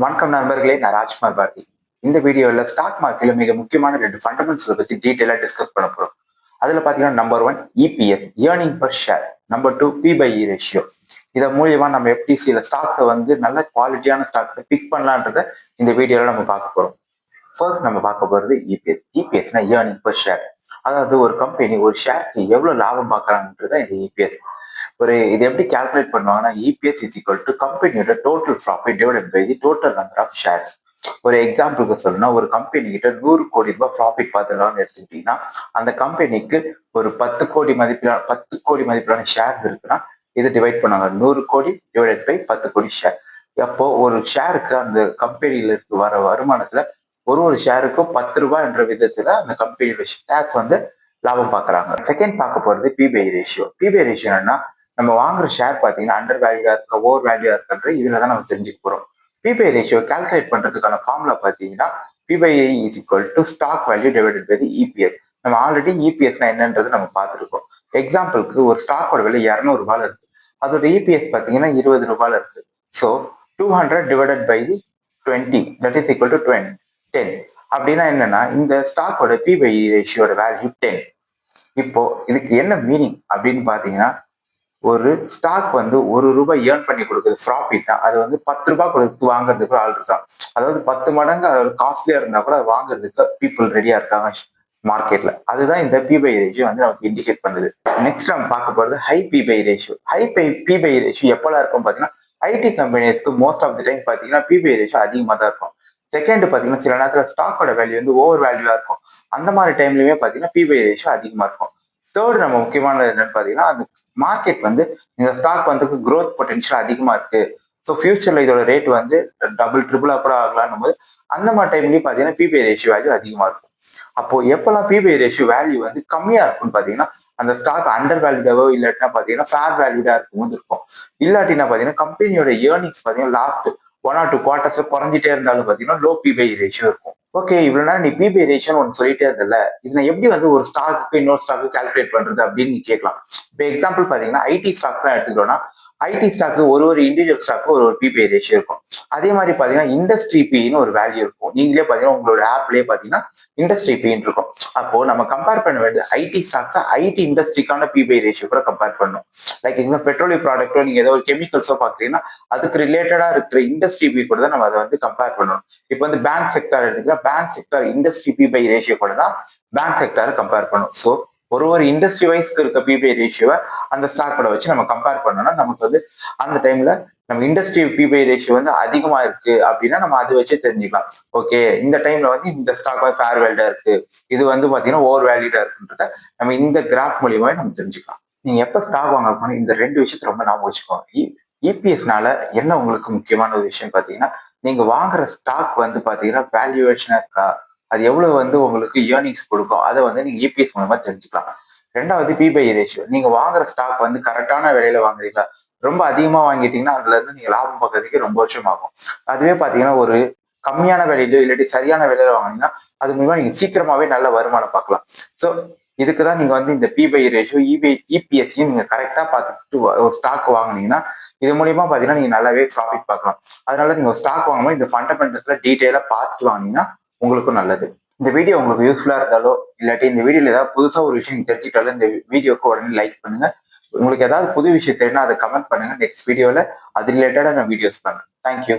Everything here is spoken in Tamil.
வணக்கம் நண்பர்களே, நான் ராஜ்குமார் பாரதி. இந்த வீடியோவில் ஸ்டாக் மார்க்கெட்ல மிக முக்கியமான 2 ஃபண்டமெண்டல்ஸை பத்தி டீட்டெயிலாக டிஸ்கஸ் பண்ண போறோம். அதுல பாத்தீங்கன்னா number 1 EPS, earning per share. Number 2 P E ratio. இதன் மூலியமா நம்ம எப்படி சில ஸ்டாக்ஸை வந்து நல்ல குவாலிட்டியான ஸ்டாக்ஸை பிக் பண்ணலான்றத இந்த வீடியோல நம்ம பார்க்க போறோம். ஃபர்ஸ்ட் நம்ம பார்க்க போறது இபிஎஸ். இபிஎஸ்னா ஏர்னிங் பர் ஷேர். அதாவது ஒரு கம்பெனி ஒரு ஷேருக்கு எவ்வளவு லாபம் பார்க்கறாங்கன்றத இந்த இபிஎஸ். இது எப்படி கால்குலேட் பண்ணுவாங்கன்னா, இபிஎஸ் இஸ் ஈக்குவல் டு கம்பெனியோட total profit divided by the total number of shares. ஒரு எக்ஸாம்பிளுக்கு சொல்லணும்னா, ஒரு கம்பெனி கிட்ட 100 கோடி ரூபாய் ப்ராஃபிட் பார்த்துடலாம்னு எடுத்துக்கிட்டீங்கன்னா, அந்த கம்பெனிக்கு ஒரு 10 கோடி மதிப்பிலான ஷேர்ஸ் இருக்குன்னா, இது டிவைட் பண்ணாங்க 100 கோடி டிவைடட் பை 10 கோடி ஷேர். அப்போ ஒரு ஷேருக்கு அந்த கம்பெனியில இருக்கு வர வருமானத்துல ஒரு ஷேருக்கும் 10 ரூபாய் என்ற விதத்துல அந்த கம்பெனியோட ஷேர்ஸ் வந்து லாபம் பார்க்கறாங்க. செகண்ட் பார்க்க போறது பி/இ ரேஷியோ. பி/இ ரேஷியோ என்னன்னா, நம்ம வாங்குற ஷேர் பார்த்தீங்கன்னா அண்டர் வேல்யூயா இருக்கா ஓவர் வேல்யூயா இருக்கான்ற இதுல தான் நம்ம தெரிஞ்சுக்க போறோம். பி/இ ரேஷியோ கால்குலேட் பண்றதுக்கான ஃபார்முலா பார்த்தீங்கன்னா, P E is equal to stock value divided by EPS. நம்ம ஆல்ரெடி இபிஎஸ்னா என்னன்றது நம்ம பார்த்துருக்கோம். எக்ஸாம்பிளுக்கு ஒரு ஸ்டாக்கோட விலை 200 ரூபாயில இருக்கு. அதோட இபிஎஸ் பார்த்தீங்கன்னா 20 ரூபாயில இருக்கு. So 200 divided by 20 that is equal to 10. அப்படின்னா என்னன்னா, இந்த ஸ்டாக்கோட பி/இ ரேஷியோட வேல்யூ 10. இப்போ இதுக்கு என்ன மீனிங் அப்படின்னு பாத்தீங்கன்னா, ஒரு ஸ்டாக் வந்து 1 ரூபாய் ஏர்ன் பண்ணி கொடுக்குது ப்ராஃபிட்டா, அது வந்து 10 ரூபாய் கொடுத்து வாங்குறதுக்கு ஆள் இருக்காங்க. அதாவது 10 மடங்கு அதோட காஸ்ட்லியா இருந்தா கூட அதை வாங்குறதுக்கு பீப்புள் ரெடியா இருக்காங்க மார்க்கெட்ல. அதுதான் இந்த பி/இ ரேஷியோ வந்து நமக்கு இண்டிகேட் பண்ணுது. நெக்ஸ்ட் நம்ம பார்க்க போறது high P E ratio. P E ratio எப்பெல்லாம் இருக்கும் பாத்தீங்கன்னா, ஐடி கம்பெனிஸ்க்கு மோஸ்ட் ஆஃப் தி டைம் பாத்தீங்கன்னா பி/இ ரேஷியோ அதிகமா தான் இருக்கும். செகண்ட் பாத்தீங்கன்னா, சில நேரத்துல ஸ்டாக்கோட வேல்யூ வந்து ஓவர் வேல்யூவா இருக்கும். அந்த மாதிரி டைம்லயுமே பாத்தீங்கன்னா பி/இ ரேஷியோ அதிகமா இருக்கும். தேர்ட் நம்ம முக்கியமானது என்னன்னு பாத்தீங்கன்னா, அந்த மார்க்கெட் வந்து இந்த ஸ்டாக் வந்து க்ரோத் பொட்டன்ஷியல் அதிகமா இருக்கு. ஸோ ஃபியூச்சர்ல இதோட ரேட் வந்து டபுள் ட்ரிபிளா கூட ஆகலாம்னும் போது அந்த மாதிரி டைம்லயும் பாத்தீங்கன்னா பி/இ ரேஷியோ வேல்யூ அதிகமா இருக்கும். அப்போ எப்பெல்லாம் பி/இ ரேஷியோ வேல்யூ வந்து கம்மியா இருக்கும்னு பாத்தீங்கன்னா, அந்த ஸ்டாக் அண்டர் வேல்யூடாவோ இல்லாட்டினா பாத்தீங்கன்னா ஃபேர் வேல்யூடா இருக்கும்போது இருக்கும். இல்லாட்டினா பாத்தீங்கன்னா கம்பெனியோட ஏர்னிங்ஸ் பாத்தீங்கன்னா லாஸ்ட் 1 or 2 குவார்டர்ஸ் குறைஞ்சிட்டே இருந்தாலும் பாத்தீங்கன்னா லோ பி/இ ரேஷியோ இருக்கும். ஓகே, இவ்வளவு நேரம் நீ பி/இ ரேஷியோன்னு ஒன்று சொல்லிட்டே இருந்தல, இதுல எப்படி வந்து ஒரு ஸ்டாக்கு இன்னொரு ஸ்டாக்கு கால்குலேட் பண்றது அப்படின்னு நீ கேட்கலாம். இப்போ எக்ஸாம்பிள் பாத்தீங்கன்னா ஐடி ஸ்டாக் தான் எடுத்துக்கிட்டோம்னா, ஐடி ஸ்டாக்கு ஒரு இண்டிவிஜுவல் ஸ்டாக்கு ஒரு பி/இ ரேஷியோ இருக்கும். அதே மாதிரி பாத்தீங்கன்னா இண்டஸ்ட்ரி பின்னு ஒரு வேல்யூ இருக்கும். நீங்களே பாத்தீங்கன்னா உங்களோட ஆப்லயே பாத்தீங்கன்னா இண்டஸ்ட்ரி பின்னு இருக்கும். அப்போ நம்ம கம்பேர் பண்ண வேண்டியது ஐடி ஸ்டாக்ஸ் ஐடி இண்டஸ்ட்ரிக்கான பி/இ ரேஷியோ கூட கம்பேர் பண்ணணும். லைக் இந்த பெட்ரோலியம் ப்ராடக்ட்டோ நீங்க ஏதோ ஒரு கெமிக்கல்ஸோ பாக்குறீங்கன்னா அதுக்கு ரிலேட்டடா இருக்கிற இண்டஸ்ட்ரி பி கூட தான் நம்ம அதை வந்து கம்பேர் பண்ணணும். இப்போ வந்து பேங்க் செக்டார் எடுத்துக்கிட்டா பேங்க் செக்டார் இண்டஸ்ட்ரி பி/இ ரேஷியோ கூட தான் பேங்க் செக்டாரை கம்பேர் பண்ணும். ஸோ ஒரு இண்டஸ்ட்ரி வைஸ்க்கு இருக்க பி/இ ரேஷியோவை அந்த ஸ்டாக்கோட வச்சு நம்ம கம்பேர் பண்ணோம்னா நமக்கு வந்து அந்த டைம்ல நம்ம இண்டஸ்ட்ரி பி/இ ரேஷியோ வந்து அதிகமா இருக்கு அப்படின்னா நம்ம அதை வச்சு தெரிஞ்சுக்கலாம். ஓகே, இந்த டைம்ல வந்து இந்த ஸ்டாக் வந்து ஃபேர் வேல்யூடா இருக்கு, இது வந்து பாத்தீங்கன்னா ஓவர் வேல்யூடா இருக்குன்றத நம்ம இந்த கிராஃப் மூலியமாவே நம்ம தெரிஞ்சுக்கலாம். நீங்க எப்ப ஸ்டாக் வாங்க போனீங்க இந்த 2 விஷயத்த ரொம்ப ஞாபகம் வச்சுக்கோங்க. இபிஎஸ்னால என்ன உங்களுக்கு முக்கியமான ஒரு விஷயம் பாத்தீங்கன்னா, நீங்க வாங்குற ஸ்டாக் வந்து பாத்தீங்கன்னா வேல்யூவேஷனா இருக்கா, அது எவ்வளவு வந்து உங்களுக்கு ஏர்னிங்ஸ் கொடுக்கும், அதை வந்து நீங்க இபிஎஸ் மூலமா தெரிஞ்சுக்கலாம். ரெண்டாவது பி/இ ரேஷியோ. நீங்க வாங்குற ஸ்டாக் வந்து கரெக்டான விலையில வாங்குறீங்களா, ரொம்ப அதிகமா வாங்கிட்டீங்கன்னா அதுல இருந்து நீங்க லாபம் பார்க்கறதுக்கு ரொம்ப வருஷம் ஆகும். அதுவே பாத்தீங்கன்னா ஒரு கம்மியான விலையிலோ இல்லாட்டி சரியான விலையில வாங்கினீங்கன்னா அது மூலமா நீங்க சீக்கிரமாவே நல்ல வருமானம் பார்க்கலாம். ஸோ இதுக்குதான் நீங்க வந்து இந்த பி/இ ரேஷியோ இபிஎஸ்சியும் நீங்க கரெக்டா பார்த்துட்டு ஒரு ஸ்டாக் வாங்கினீங்கன்னா இது மூலியமா பாத்தீங்கன்னா நீங்க நல்லாவே ப்ராஃபிட் பார்க்கலாம். அதனால நீங்க ஒரு ஸ்டாக் வாங்கும்போது இந்த ஃபண்டமெண்டல்ஸ்ல டீட்டெயிலா பார்த்துட்டு வாங்கினீங்கன்னா உங்களுக்கும் நல்லது. இந்த வீடியோ உங்களுக்கு யூஸ்ஃபுல்லா இருந்தாலோ இல்லாட்டி இந்த வீடியோல ஏதாவது புதுசா ஒரு விஷயம் தெரிஞ்சுக்கிட்டாலும் இந்த வீடியோக்கு உடனே லைக் பண்ணுங்க. உங்களுக்கு ஏதாவது புது விஷயம் தெரியும்னா அதை கமெண்ட் பண்ணுங்க. நெக்ஸ்ட் வீடியோல அது ரிலேட்டடா நான் வீடியோஸ் பண்றேன். தேங்க்யூ.